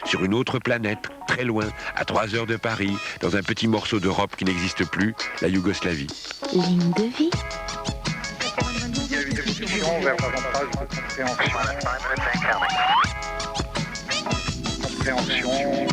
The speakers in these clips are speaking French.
sur une autre planète, très loin, à 3 heures de Paris, dans un petit morceau d'Europe qui n'existe plus, la Yougoslavie. Ligne de vie. Il y a eu des discussions vers davantage de compréhension.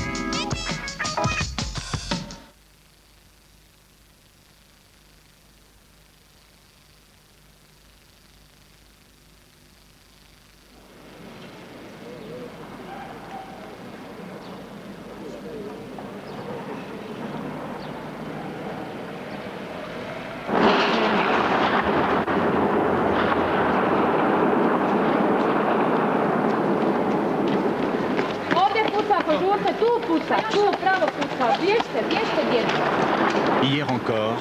Hier encore,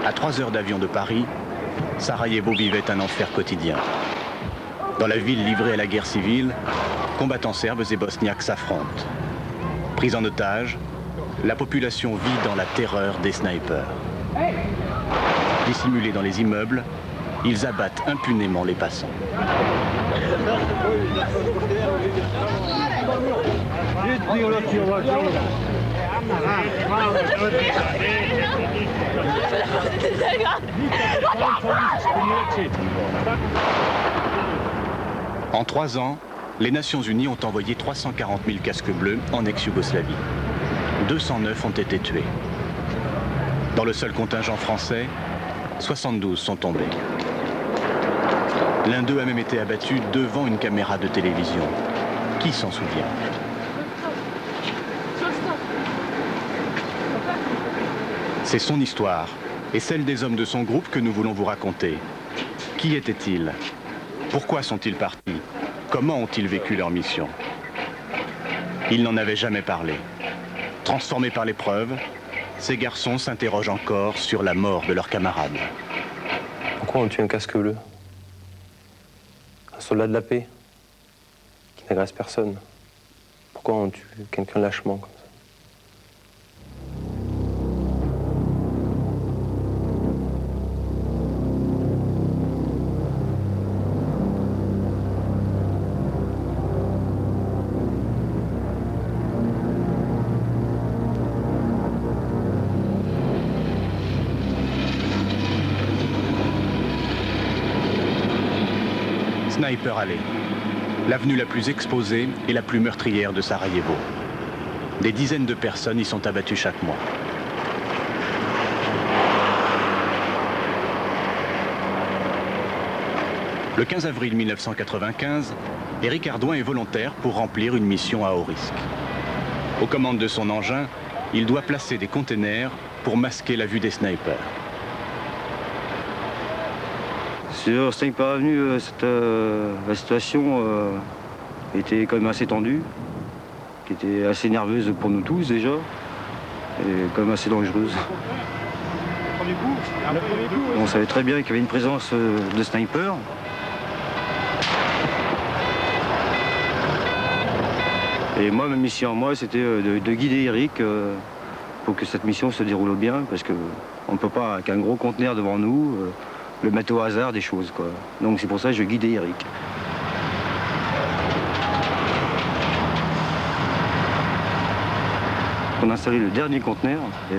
à 3 heures d'avion de Paris, Sarajevo vivait un enfer quotidien. Dans la ville livrée à la guerre civile, combattants serbes et bosniaques s'affrontent. Pris en otage, la population vit dans la terreur des snipers. Dissimulés dans les immeubles, ils abattent impunément les passants. En 3 ans, les Nations Unies ont envoyé 340 000 casques bleus en ex-Yougoslavie. 209 ont été tués. Dans le seul contingent français, 72 sont tombés. L'un d'eux a même été abattu devant une caméra de télévision. Qui s'en souvient? C'est son histoire et celle des hommes de son groupe que nous voulons vous raconter. Qui étaient-ils? Pourquoi sont-ils partis? Comment ont-ils vécu leur mission? Ils n'en avaient jamais parlé. Transformés par l'épreuve, ces garçons s'interrogent encore sur la mort de leurs camarades. Pourquoi on tue un casque bleu? Un soldat de la paix qui n'agresse personne. Pourquoi on tue quelqu'un lâchement comme ça? Sniper Alley, l'avenue la plus exposée et la plus meurtrière de Sarajevo. Des dizaines de personnes y sont abattues chaque mois. Le 15 avril 1995, Éric Ardouin est volontaire pour remplir une mission à haut risque. Aux commandes de son engin, il doit placer des containers pour masquer la vue des snipers. Sur Sniper Avenue, la situation était quand même assez tendue, qui était assez nerveuse pour nous tous déjà, et quand même assez dangereuse. On savait très bien qu'il y avait une présence de snipers. Et moi, ma mission à moi, c'était de guider Eric pour que cette mission se déroule bien, parce qu'on ne peut pas, avec un gros conteneur devant nous, le mettre au hasard des choses, quoi. Donc c'est pour ça que je guidais Eric. On a installé le dernier conteneur. Et,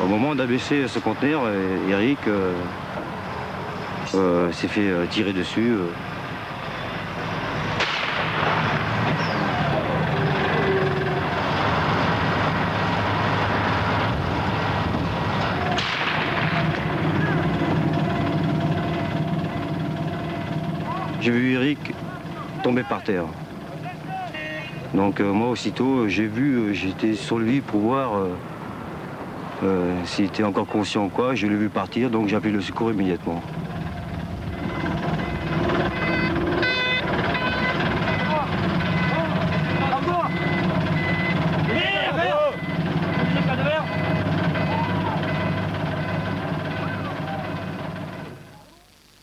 au moment d'abaisser ce conteneur, Eric s'est fait tirer dessus. J'ai vu Eric tomber par terre. Donc moi aussitôt, j'étais sur lui pour voir s'il était encore conscient ou quoi. Je l'ai vu partir, donc j'ai appelé le secours immédiatement.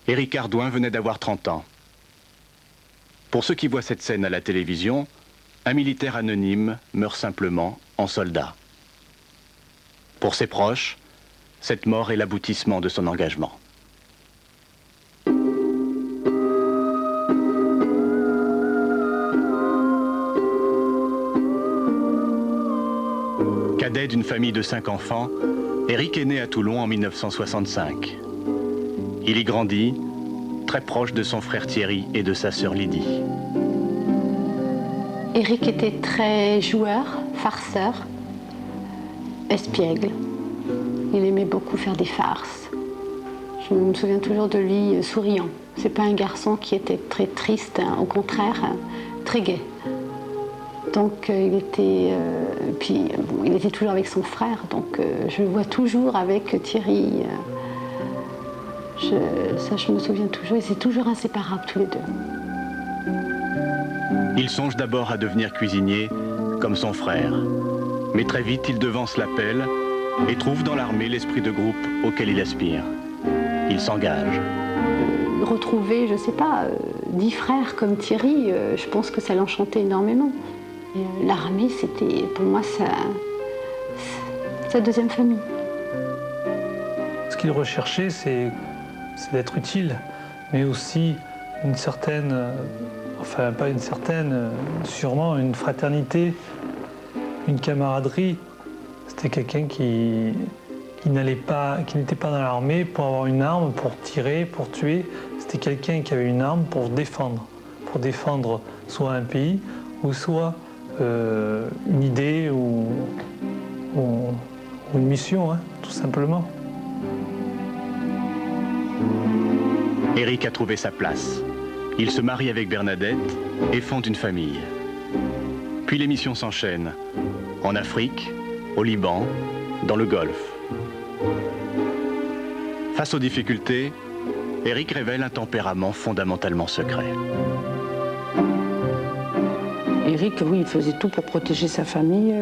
Éric Ardouin venait d'avoir 30 ans. Pour ceux qui voient cette scène à la télévision, un militaire anonyme meurt simplement en soldat. Pour ses proches, cette mort est l'aboutissement de son engagement. Cadet d'une famille de 5 enfants, Éric est né à Toulon en 1965. Il y grandit, très proche de son frère Thierry et de sa sœur Lydie. Éric était très joueur, farceur, espiègle. Il aimait beaucoup faire des farces. Je me souviens toujours de lui souriant. C'est pas un garçon qui était très triste, hein, au contraire, très gai. Donc il était, il était toujours avec son frère, donc je le vois toujours avec Thierry. Je me souviens toujours, ils étaient toujours inséparables tous les deux. Il songe d'abord à devenir cuisinier, comme son frère. Mais très vite, il devance l'appel et trouve dans l'armée l'esprit de groupe auquel il aspire. Il s'engage. Retrouver, je sais pas, 10 frères comme Thierry, je pense que ça l'enchantait énormément. L'armée, c'était pour moi sa deuxième famille. Ce qu'il recherchait, c'est d'être utile, mais aussi une certaine, enfin pas une certaine, sûrement une fraternité, une camaraderie. C'était quelqu'un qui n'était pas dans l'armée pour avoir une arme, pour tirer, pour tuer. C'était quelqu'un qui avait une arme pour défendre soit un pays ou soit une idée ou une mission, hein, tout simplement. Éric a trouvé sa place. Il se marie avec Bernadette et fonde une famille. Puis les missions s'enchaînent. En Afrique, au Liban, dans le Golfe. Face aux difficultés, Éric révèle un tempérament fondamentalement secret. Éric, oui, il faisait tout pour protéger sa famille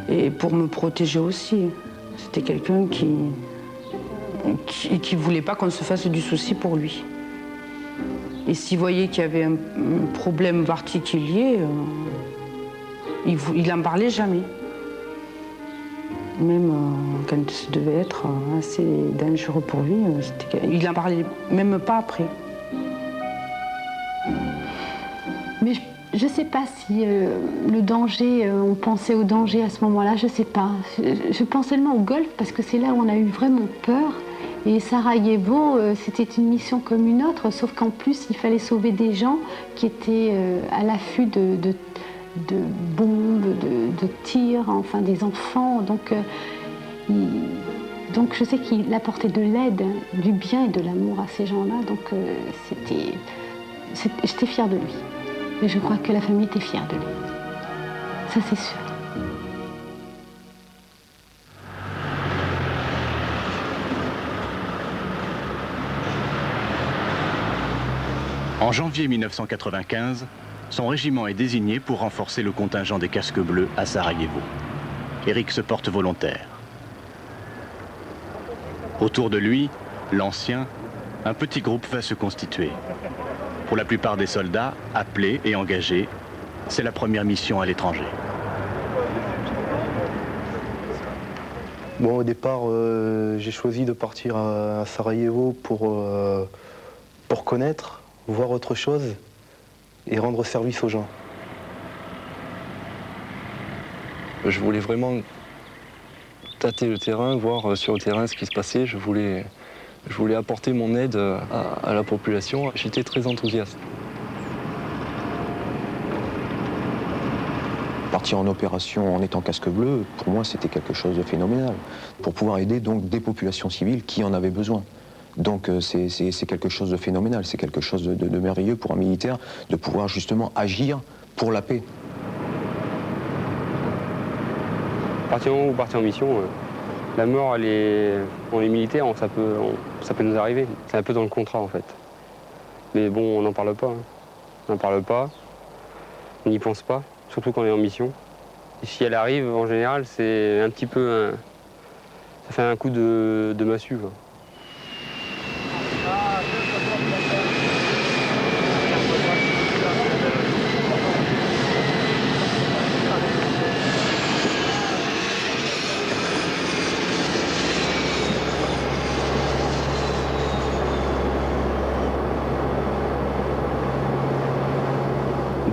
et pour me protéger aussi. C'était quelqu'un qui voulait pas qu'on se fasse du souci pour lui. Et s'il voyait qu'il y avait un problème particulier, il n'en parlait jamais. Même quand ça devait être assez dangereux pour lui, il n'en parlait même pas après. Mais je ne sais pas si le danger, on pensait au danger à ce moment-là, je ne sais pas. Je pense seulement au Golfe parce que c'est là où on a eu vraiment peur. Et Sarajevo, c'était une mission comme une autre, sauf qu'en plus, il fallait sauver des gens qui étaient à l'affût de bombes, de tirs, enfin des enfants. Donc je sais qu'il apportait de l'aide, du bien et de l'amour à ces gens-là. Donc j'étais fière de lui. Et je crois que la famille était fière de lui. Ça, c'est sûr. En janvier 1995, son régiment est désigné pour renforcer le contingent des casques bleus à Sarajevo. Éric se porte volontaire. Autour de lui, l'ancien, un petit groupe va se constituer. Pour la plupart des soldats, appelés et engagés, c'est la première mission à l'étranger. Bon, au départ, j'ai choisi de partir à Sarajevo pour connaître, voir autre chose et rendre service aux gens. Je voulais vraiment tâter le terrain, voir sur le terrain ce qui se passait. Je voulais apporter mon aide à la population. J'étais très enthousiaste. Partir en opération en étant casque bleu, pour moi, c'était quelque chose de phénoménal. Pour pouvoir aider donc des populations civiles qui en avaient besoin. Donc c'est quelque chose de phénoménal, c'est quelque chose de merveilleux pour un militaire de pouvoir justement agir pour la paix. Partir en haut ou partir en mission, la mort, on est militaire, ça peut nous arriver. C'est un peu dans le contrat en fait. Mais bon, on n'en parle pas. Hein. On n'en parle pas, on n'y pense pas, surtout quand on est en mission. Et si elle arrive, en général, c'est un petit peu ça fait un coup de massue, quoi.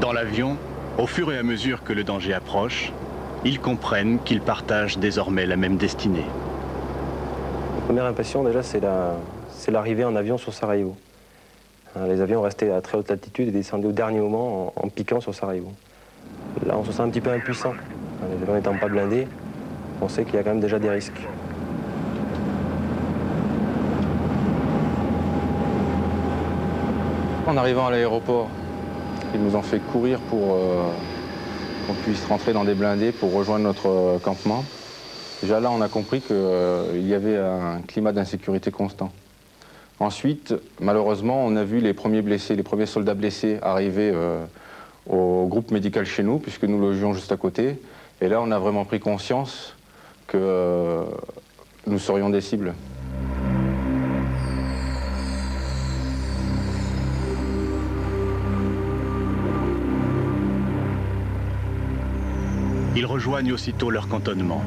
Dans l'avion, au fur et à mesure que le danger approche, ils comprennent qu'ils partagent désormais la même destinée. La première impression, déjà, c'est l'arrivée en avion sur Sarajevo. Les avions restaient à très haute altitude et descendaient au dernier moment en piquant sur Sarajevo. Là, on se sent un petit peu impuissant. Les avions n'étant pas blindés, on sait qu'il y a quand même déjà des risques. En arrivant à l'aéroport, ils nous ont fait courir pour qu'on puisse rentrer dans des blindés pour rejoindre notre campement. Déjà là, on a compris qu'il y avait un climat d'insécurité constant. Ensuite, malheureusement, on a vu les premiers blessés, les premiers soldats blessés arriver au groupe médical chez nous, puisque nous logions juste à côté. Et là, on a vraiment pris conscience que nous serions des cibles. Ils rejoignent aussitôt leur cantonnement.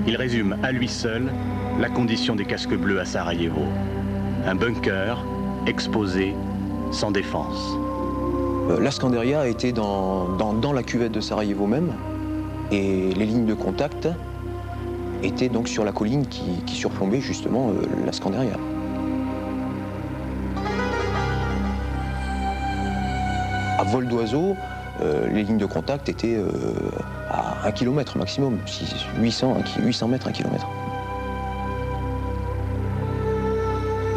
Il résume à lui seul la condition des casques bleus à Sarajevo. Un bunker, exposé, sans défense. L'Ascanderia était dans la cuvette de Sarajevo même, et les lignes de contact étaient donc sur la colline qui surplombait justement l'Ascanderia. À vol d'oiseau, les lignes de contact étaient à 1 km maximum, 800 mètres, 1 km.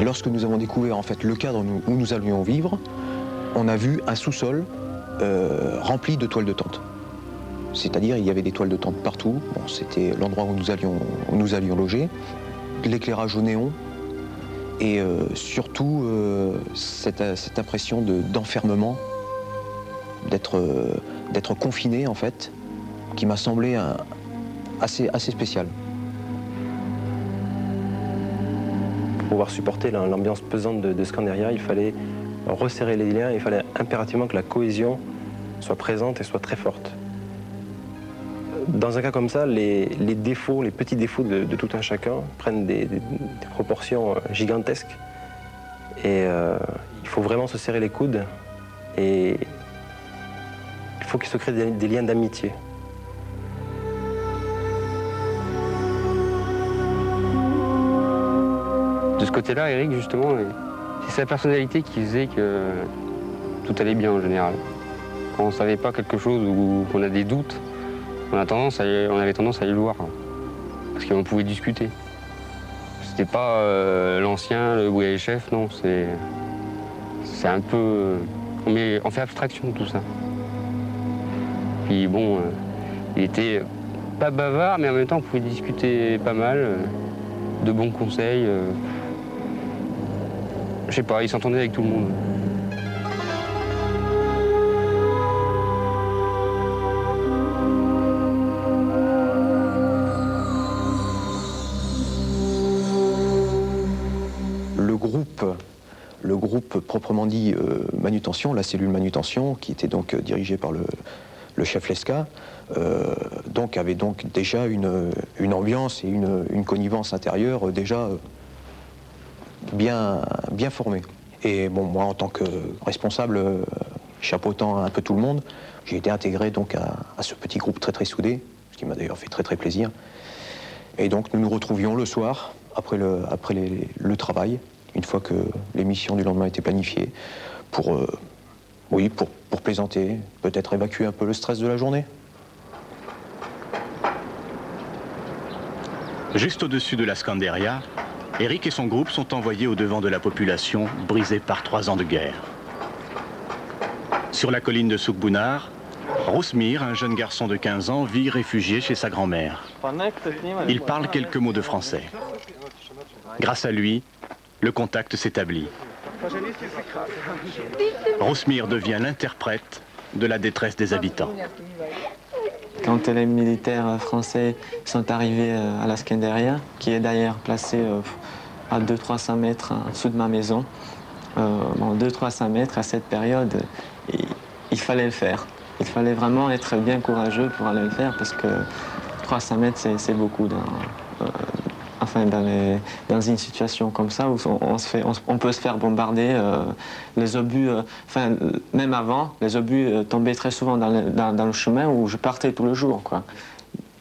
Et lorsque nous avons découvert en fait le cadre où nous allions vivre, on a vu un sous-sol rempli de toiles de tente. C'est-à-dire il y avait des toiles de tente partout. Bon, c'était l'endroit où nous allions loger. L'éclairage au néon et surtout cette impression d'enfermement, d'être confiné en fait, qui m'a semblé assez spécial. Pour pouvoir supporter l'ambiance pesante de Scanderia, il fallait resserrer les liens, il fallait impérativement que la cohésion soit présente et soit très forte. Dans un cas comme ça, les défauts, les petits défauts de tout un chacun prennent des proportions gigantesques. Et il faut vraiment se serrer les coudes et il faut qu'il se crée des liens d'amitié. De ce côté-là, Eric, justement, c'est sa personnalité qui faisait que tout allait bien en général. Quand on ne savait pas quelque chose ou qu'on a des doutes, on avait tendance à aller le voir. Parce qu'on pouvait discuter. C'était pas l'ancien, le bouillet-chef, non. C'est un peu... On fait abstraction de tout ça. Puis bon, il était pas bavard, mais en même temps, on pouvait discuter pas mal, de bons conseils. Je sais pas, il s'entendait avec tout le monde. Le groupe proprement dit manutention, la cellule manutention, qui était donc dirigée par le chef Lesca, donc avait donc déjà une ambiance et une connivence intérieure déjà bien formée. Et bon, moi en tant que responsable, chapeautant un peu tout le monde, j'ai été intégré donc à ce petit groupe très soudé, ce qui m'a d'ailleurs fait très plaisir. Et donc nous nous retrouvions le soir, après le travail, une fois que l'émission du lendemain était planifiée, pour plaisanter, peut-être évacuer un peu le stress de la journée. Juste au-dessus de la Scanderia, Eric et son groupe sont envoyés au devant de la population brisée par 3 ans de guerre. Sur la colline de Soukbounar, Rousmir, un jeune garçon de 15 ans, vit réfugié chez sa grand-mère. Il parle quelques mots de français. Grâce à lui, le contact s'établit. Rousmir devient l'interprète de la détresse des habitants. Quand les militaires français sont arrivés à la Scanderia, qui est d'ailleurs placée à 200-300 mètres en dessous de ma maison, 200-300 mètres à cette période, il fallait le faire. Il fallait vraiment être bien courageux pour aller le faire parce que 300 mètres, c'est beaucoup. Dans une situation comme ça où on peut se faire bombarder, les obus, même avant, les obus tombaient très souvent dans le chemin où je partais tout le jour, quoi.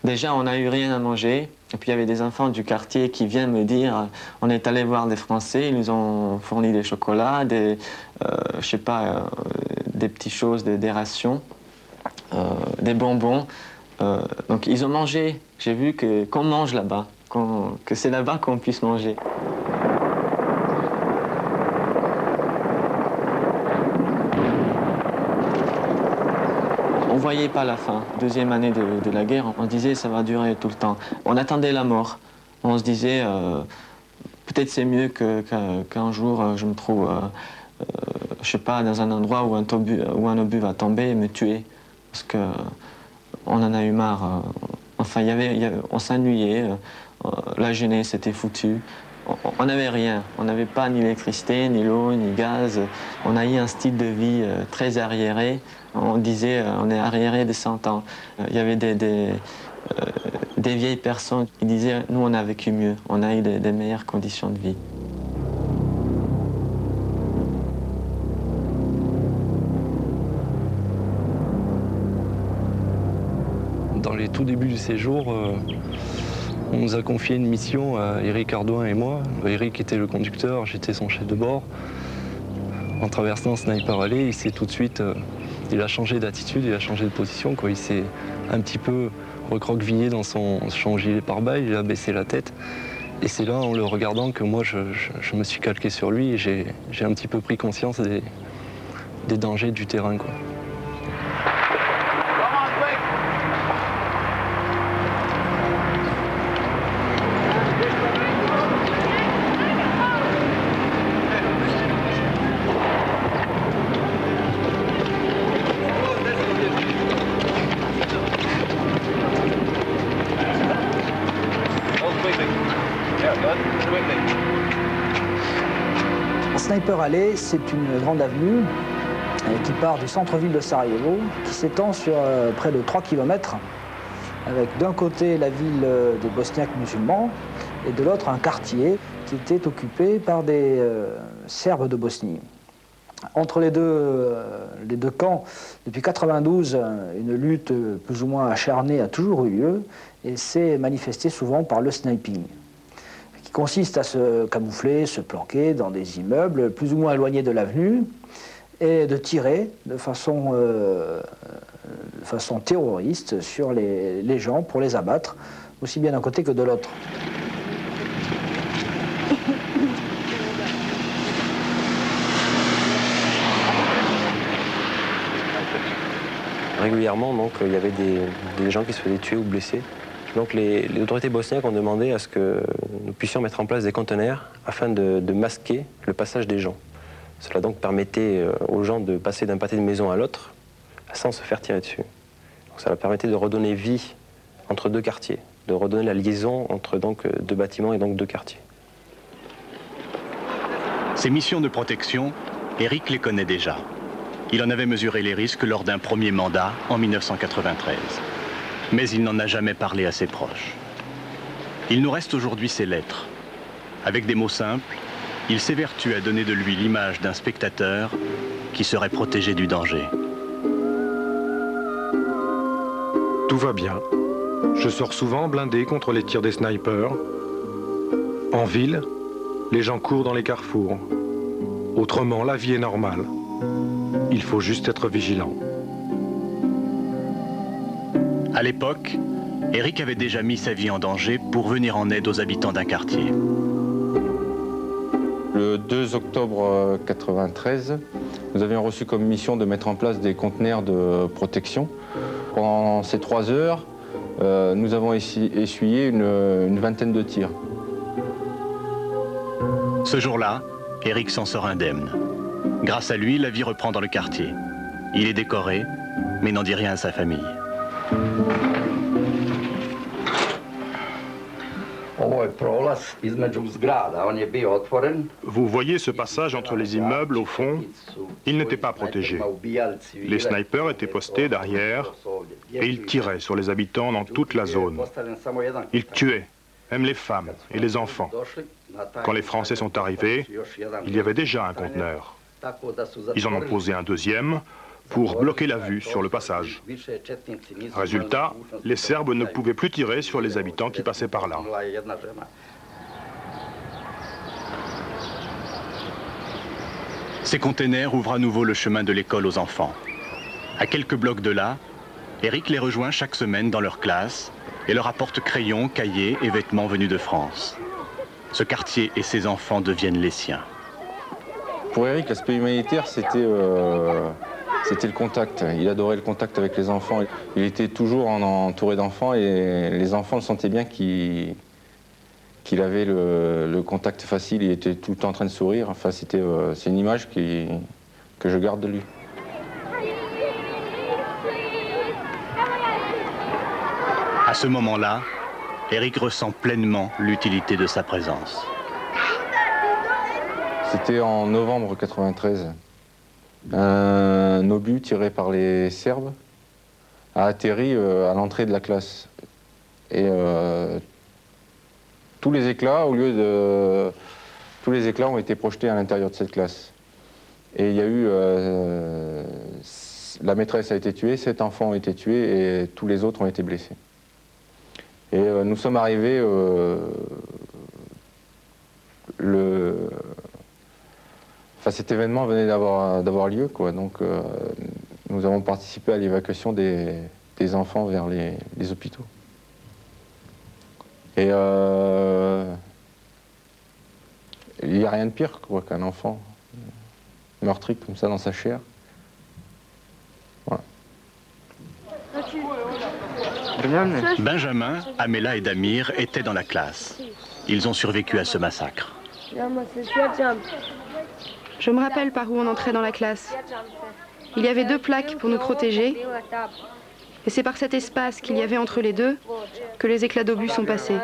Déjà, on n'a eu rien à manger. Et puis, il y avait des enfants du quartier qui viennent me dire on est allé voir des Français, ils nous ont fourni des chocolats, des, je sais pas, des petites choses, des rations, des bonbons. Donc, ils ont mangé. J'ai vu qu'on mange là-bas, que c'est là-bas qu'on puisse manger. On ne voyait pas la fin. Deuxième année de la guerre, on disait ça va durer tout le temps. On attendait la mort. On se disait peut-être c'est mieux qu'un jour je me trouve, je sais pas, dans un endroit où un obus va tomber et me tuer. Parce qu'on en a eu marre. Enfin, on s'ennuyait. La jeunesse était foutue. On n'avait rien. On n'avait pas ni l'électricité, ni l'eau, ni gaz. On a eu un style de vie très arriéré. On disait on est arriéré de 100 ans. Il y avait des vieilles personnes qui disaient nous on a vécu mieux, on a eu des meilleures conditions de vie. Dans les tout débuts du séjour, on nous a confié une mission à Éric Ardouin et moi. Éric était le conducteur, j'étais son chef de bord. En traversant Sniper Alley, il s'est tout de suite... il a changé d'attitude, il a changé de position, quoi. Il s'est un petit peu recroquevillé dans son gilet pare-balles, il a baissé la tête. Et c'est là, en le regardant, que moi, je me suis calqué sur lui et j'ai un petit peu pris conscience des dangers du terrain, quoi. Sniper Alley, c'est une grande avenue qui part du centre-ville de Sarajevo, qui s'étend sur près de 3 km, avec d'un côté la ville des Bosniaques musulmans et de l'autre un quartier qui était occupé par des Serbes de Bosnie. Entre les deux camps, depuis 1992, une lutte plus ou moins acharnée a toujours eu lieu et s'est manifestée souvent par le sniping, qui consiste à se camoufler, se planquer dans des immeubles plus ou moins éloignés de l'avenue et de tirer de façon terroriste sur les gens pour les abattre, aussi bien d'un côté que de l'autre. Régulièrement, donc, il y avait des gens qui se faisaient tuer ou blesser. Donc les autorités bosniaques ont demandé à ce que nous puissions mettre en place des conteneurs afin de masquer le passage des gens. Cela donc permettait aux gens de passer d'un pâté de maison à l'autre sans se faire tirer dessus. Donc ça leur permettait de redonner vie entre deux quartiers, de redonner la liaison entre donc, deux bâtiments et donc deux quartiers. Ces missions de protection, Éric les connaît déjà. Il en avait mesuré les risques lors d'un premier mandat en 1993. Mais il n'en a jamais parlé à ses proches. Il nous reste aujourd'hui ses lettres. Avec des mots simples, il s'évertue à donner de lui l'image d'un spectateur qui serait protégé du danger. Tout va bien. Je sors souvent blindé contre les tirs des snipers. En ville, les gens courent dans les carrefours. Autrement, la vie est normale. Il faut juste être vigilant. À l'époque, Éric avait déjà mis sa vie en danger pour venir en aide aux habitants d'un quartier. Le 2 octobre 1993, nous avions reçu comme mission de mettre en place des conteneurs de protection. Pendant ces 3 heures, nous avons essuyé une vingtaine de tirs. Ce jour-là, Éric s'en sort indemne. Grâce à lui, la vie reprend dans le quartier. Il est décoré, mais n'en dit rien à sa famille. Vous voyez ce passage entre les immeubles au fond? Il n'était pas protégé. Les snipers étaient postés derrière et ils tiraient sur les habitants dans toute la zone. Ils tuaient, même les femmes et les enfants. Quand les Français sont arrivés, il y avait déjà un conteneur. Ils en ont posé un deuxième pour bloquer la vue sur le passage. Résultat, les Serbes ne pouvaient plus tirer sur les habitants qui passaient par là. Ces containers ouvrent à nouveau le chemin de l'école aux enfants. À quelques blocs de là, Eric les rejoint chaque semaine dans leur classe et leur apporte crayons, cahiers et vêtements venus de France. Ce quartier et ses enfants deviennent les siens. Pour Eric, l'aspect humanitaire, c'était le contact. Il adorait le contact avec les enfants. Il était toujours entouré d'enfants et les enfants le sentaient bien qu'il avait le contact facile. Il était tout le temps en train de sourire. Enfin, c'est une image que je garde de lui. À ce moment-là, Eric ressent pleinement l'utilité de sa présence. C'était en novembre 93. Un obus tiré par les Serbes a atterri à l'entrée de la classe. Et tous les éclats ont été projetés à l'intérieur de cette classe. Et il y a eu... la maîtresse a été tuée, 7 enfants ont été tués et tous les autres ont été blessés. Et nous sommes arrivés... cet événement venait d'avoir lieu, quoi. Donc nous avons participé à l'évacuation des enfants vers les hôpitaux. Et il n'y a rien de pire qu'un enfant meurtri comme ça dans sa chair. Voilà. Benjamin, Amela et Damir étaient dans la classe. Ils ont survécu à ce massacre. Je me rappelle par où on entrait dans la classe. Il y avait 2 plaques pour nous protéger. Et c'est par cet espace qu'il y avait entre les deux que les éclats d'obus sont passés.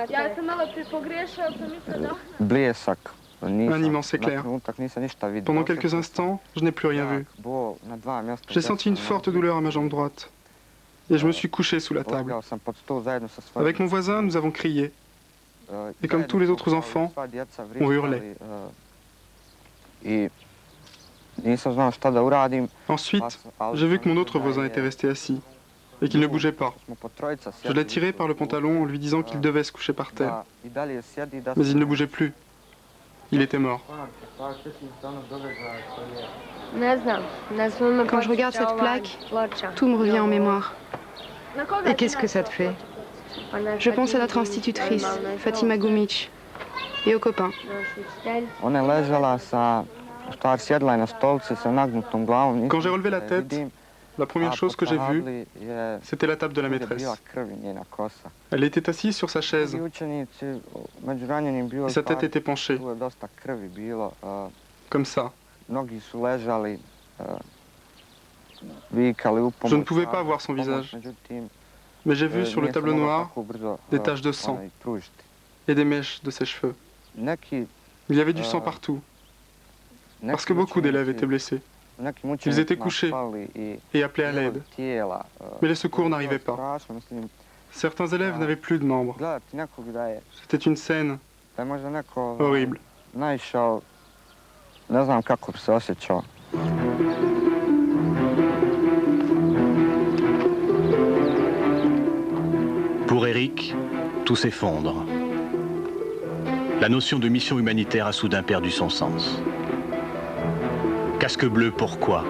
Un immense éclair. Pendant quelques instants, je n'ai plus rien vu. J'ai senti une forte douleur à ma jambe droite. Et je me suis couché sous la table. Avec mon voisin, nous avons crié. Et comme tous les autres enfants, on hurlait. Ensuite, j'ai vu que mon autre voisin était resté assis et qu'il ne bougeait pas. Je l'ai tiré par le pantalon en lui disant qu'il devait se coucher par terre. Mais il ne bougeait plus. Il était mort. Quand je regarde cette plaque, tout me revient en mémoire. Et qu'est-ce que ça te fait? Je pense à notre institutrice, Fatima Gumic, et aux copains. Quand j'ai relevé la tête, la première chose que j'ai vue, c'était la table de la maîtresse. Elle était assise sur sa chaise, et sa tête était penchée, comme ça. Je ne pouvais pas voir son visage, mais j'ai vu sur le tableau noir des taches de sang et des mèches de ses cheveux. Il y avait du sang partout, parce que beaucoup d'élèves étaient blessés. Ils étaient couchés et appelaient à l'aide, mais les secours n'arrivaient pas. Certains élèves n'avaient plus de membres. C'était une scène horrible. Pour Eric, tout s'effondre. La notion de mission humanitaire a soudain perdu son sens. Casque bleu, pourquoi?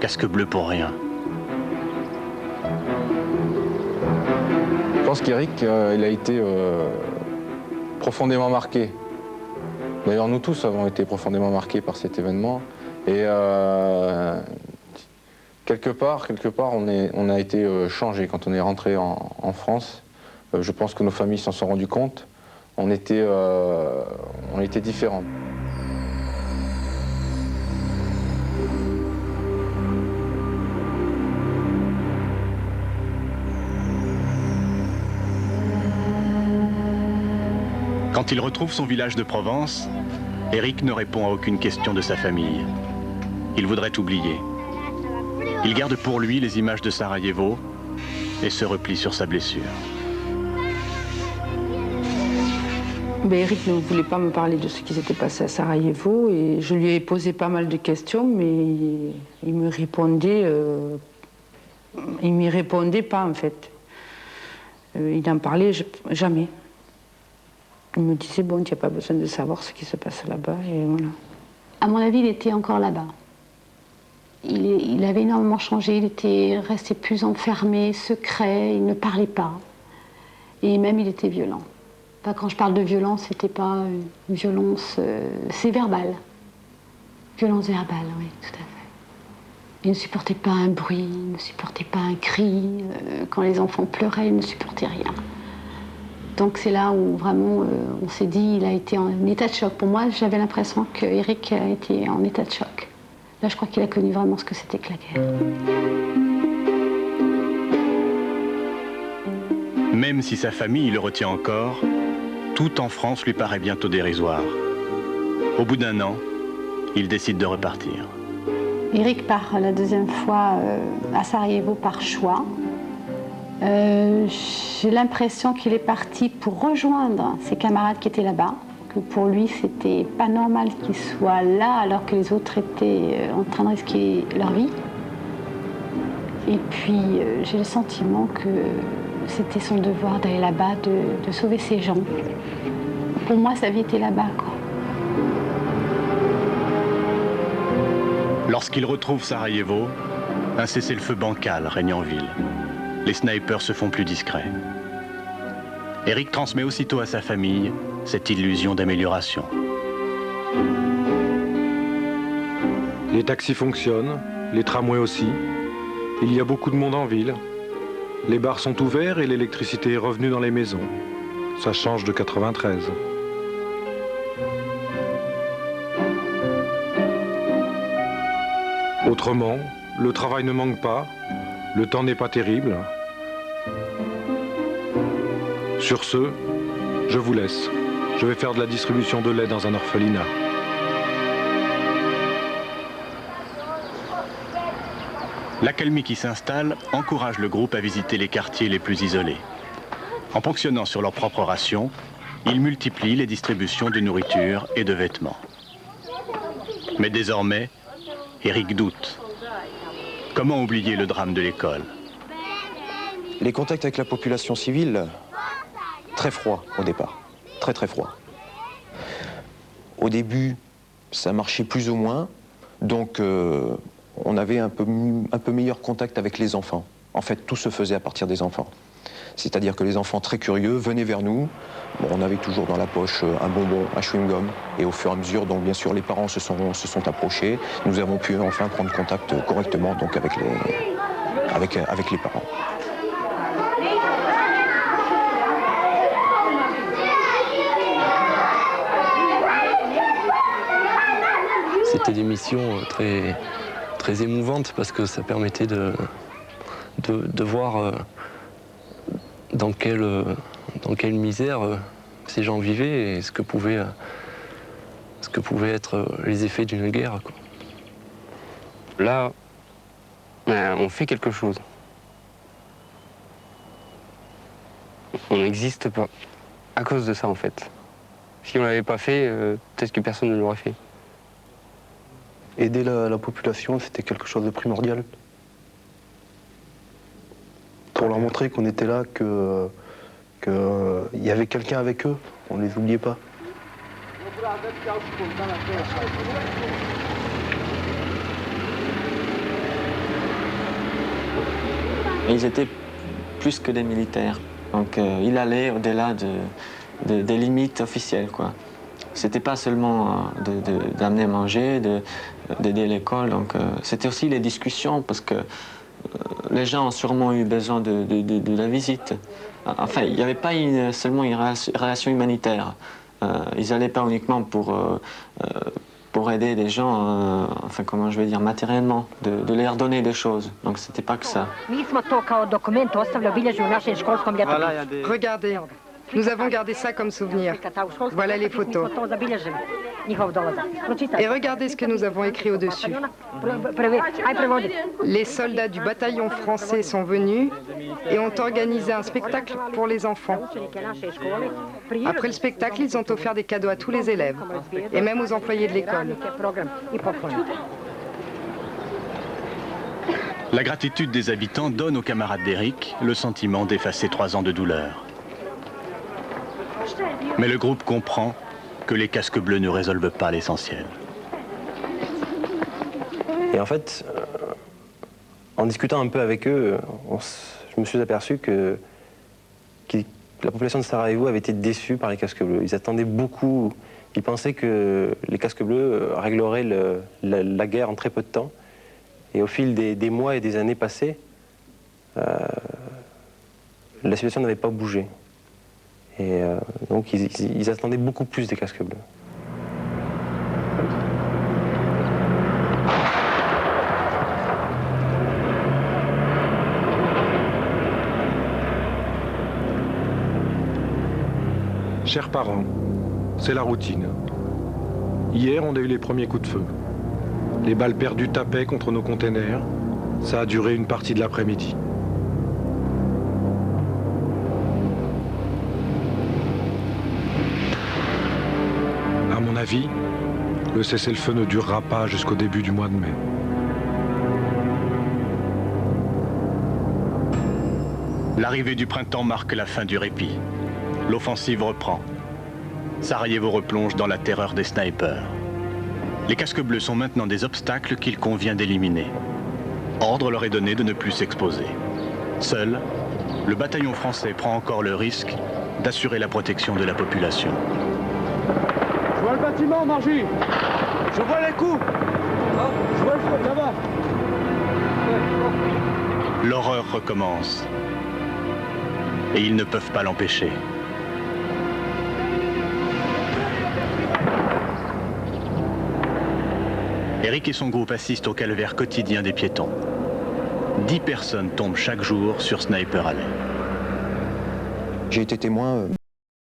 Casque bleu pour rien. Je pense qu'Eric, il a été profondément marqué. D'ailleurs, nous tous avons été profondément marqués par cet événement. Et quelque part, on a été changés quand on est rentré en France. Je pense que nos familles s'en sont rendues compte. On était différents. Quand il retrouve son village de Provence, Eric ne répond à aucune question de sa famille. Il voudrait oublier. Il garde pour lui les images de Sarajevo et se replie sur sa blessure. Ben, Eric ne voulait pas me parler de ce qui s'était passé à Sarajevo et je lui ai posé pas mal de questions, mais il me répondait, m'y répondait pas en fait. Il n'en parlait jamais. Il me disait bon, tu n'as pas besoin de savoir ce qui se passe là-bas et voilà. À mon avis, il était encore là-bas. Il avait énormément changé, il était resté plus enfermé, secret, il ne parlait pas. Et même il était violent. Enfin, quand je parle de violence, c'était pas une violence, c'est verbal. Violence verbale, oui, tout à fait. Il ne supportait pas un bruit, il ne supportait pas un cri. Quand les enfants pleuraient, il ne supportait rien. Donc c'est là où vraiment on s'est dit, il a été en état de choc. Pour moi, j'avais l'impression qu'Eric a été en état de choc. Là, je crois qu'il a connu vraiment ce que c'était que la guerre. Même si sa famille le retient encore, tout en France lui paraît bientôt dérisoire. Au bout d'un an, il décide de repartir. Eric part la deuxième fois à Sarajevo par choix. J'ai l'impression qu'il est parti pour rejoindre ses camarades qui étaient là-bas. Que pour lui, c'était pas normal qu'il soit là alors que les autres étaient en train de risquer leur vie. Et puis, j'ai le sentiment que c'était son devoir d'aller là-bas, de sauver ces gens. Pour moi, sa vie était là-bas, quoi. Lorsqu'il retrouve Sarajevo, un cessez-le-feu bancal règne en ville. Les snipers se font plus discrets. Eric transmet aussitôt à sa famille cette illusion d'amélioration. Les taxis fonctionnent, les tramways aussi. Il y a beaucoup de monde en ville. Les bars sont ouverts et l'électricité est revenue dans les maisons. Ça change de 93. Autrement, le travail ne manque pas, le temps n'est pas terrible. Sur ce, je vous laisse. Je vais faire de la distribution de lait dans un orphelinat. L'accalmie qui s'installe encourage le groupe à visiter les quartiers les plus isolés. En ponctionnant sur leurs propres rations, ils multiplient les distributions de nourriture et de vêtements. Mais désormais, Eric doute. Comment oublier le drame de l'école? Les contacts avec la population civile, très froid au départ, très très froid. Au début, ça marchait plus ou moins, donc on avait un peu meilleur contact avec les enfants. En fait, tout se faisait à partir des enfants. C'est-à-dire que les enfants très curieux venaient vers nous. Bon, on avait toujours dans la poche un bonbon, un chewing-gum. Et au fur et à mesure, donc bien sûr, les parents se sont approchés. Nous avons pu enfin prendre contact correctement donc, avec les parents. C'était des missions très émouvantes parce que ça permettait de voir dans quelle misère ces gens vivaient et ce que pouvaient être les effets d'une guerre, quoi. Là, on fait quelque chose. On n'existe pas à cause de ça, en fait. Si on ne l'avait pas fait, peut-être que personne ne l'aurait fait. Aider la population, c'était quelque chose de primordial. Pour leur montrer qu'on était là, qu'il y avait quelqu'un avec eux, on ne les oubliait pas. Ils étaient plus que des militaires, donc il allait au-delà des limites officielles, quoi. C'était pas seulement d'amener à manger, d'aider l'école, donc c'était aussi les discussions, parce que les gens ont sûrement eu besoin de la visite. Enfin, il n'y avait pas seulement une relation humanitaire. Ils n'allaient pas uniquement pour aider des gens, enfin comment je vais dire, matériellement, de leur donner des choses. Donc c'était pas que ça. Regardez, nous avons gardé ça comme souvenir. Voilà les photos. Et regardez ce que nous avons écrit au-dessus. Les soldats du bataillon français sont venus et ont organisé un spectacle pour les enfants. Après le spectacle, ils ont offert des cadeaux à tous les élèves et même aux employés de l'école. La gratitude des habitants donne aux camarades d'Éric le sentiment d'effacer 3 ans de douleur. Mais le groupe comprend que les casques bleus ne résolvent pas l'essentiel. Et en fait, en discutant un peu avec eux, je me suis aperçu que la population de Sarajevo avait été déçue par les casques bleus. Ils attendaient beaucoup, ils pensaient que les casques bleus régleraient la guerre en très peu de temps. Et au fil des mois et des années passées, la situation n'avait pas bougé. Et donc ils attendaient beaucoup plus des casques bleus. Chers parents, c'est la routine. Hier, on a eu les premiers coups de feu. Les balles perdues tapaient contre nos containers. Ça a duré une partie de l'après-midi. À mon avis, le cessez-le-feu ne durera pas jusqu'au début du mois de mai. L'arrivée du printemps marque la fin du répit. L'offensive reprend. Sarajevo replonge dans la terreur des snipers. Les casques bleus sont maintenant des obstacles qu'il convient d'éliminer. Ordre leur est donné de ne plus s'exposer. Seul, le bataillon français prend encore le risque d'assurer la protection de la population. Je vois le bâtiment, Margie. Je vois les coups. Je vois le feu là-bas. L'horreur recommence. Et ils ne peuvent pas l'empêcher. Éric et son groupe assistent au calvaire quotidien des piétons. 10 personnes tombent chaque jour sur Sniper Alley. J'ai été témoin